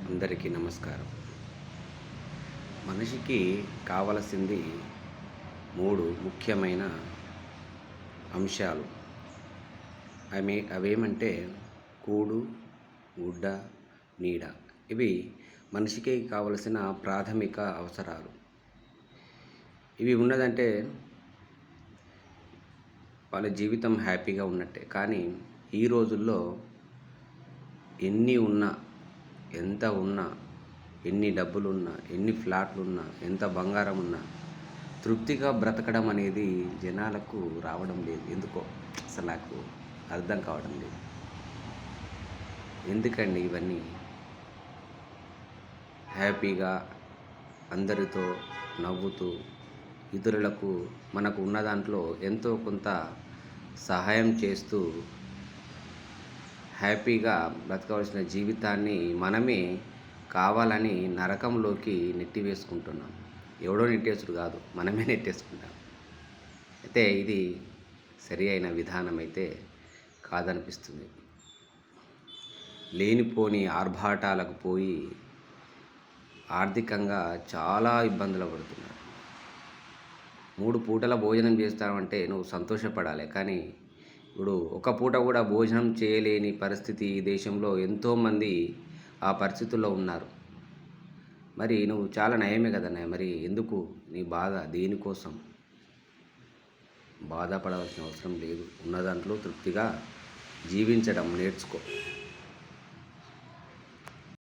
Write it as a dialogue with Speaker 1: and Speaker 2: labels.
Speaker 1: అందరికీ నమస్కారం. మనిషికి కావలసింది 3 ముఖ్యమైన అంశాలు. అవేమంటే కూడు, గుడ్డ, నీడ. ఇవి మనిషికి కావలసిన ప్రాథమిక అవసరాలు. ఇవి ఉన్నదంటే వాళ్ళ జీవితం హ్యాపీగా ఉన్నట్టే. కానీ ఈ రోజుల్లో ఎన్ని ఉన్నా, ఎంత ఉన్నా, ఎన్ని డబ్బులున్నా, ఎన్ని ఫ్లాట్లున్నా, ఎంత బంగారం ఉన్నా తృప్తిగా బ్రతకడం అనేది జనాలకు రావడం లేదు. ఎందుకో అసలు నాకు అర్థం కావడం లేదు. ఎందుకండి ఇవన్నీ? హ్యాపీగా అందరితో నవ్వుతూ ఇతరులకు మనకు ఉన్న దాంట్లో ఎంతో కొంత సహాయం చేస్తూ హ్యాపీగా బ్రతకవలసిన జీవితాన్ని మనమే కావాలని నరకంలోకి నెట్టివేసుకుంటున్నాం. ఎవడో నెట్టేసుడు కాదు, మనమే నెట్టేసుకుంటాం. అయితే ఇది సరి అయిన విధానం అయితే కాదనిపిస్తుంది. లేనిపోని ఆర్భాటాలకు పోయి ఆర్థికంగా చాలా ఇబ్బందులు పడుతున్నారు. 3 పూటల భోజనం చేస్తామంటే నువ్వు సంతోషపడాలి. కానీ ఇప్పుడు ఒక పూట కూడా భోజనం చేయలేని పరిస్థితి ఈ దేశంలో ఎంతోమంది ఆ పరిస్థితుల్లో ఉన్నారు. మరి నువ్వు చాలా నయమే కదన్నయ్య. మరి ఎందుకు నీ బాధ? దేనికోసం బాధపడవలసిన అవసరం లేదు. ఉన్న దాంట్లో తృప్తిగా జీవించడం నేర్చుకో.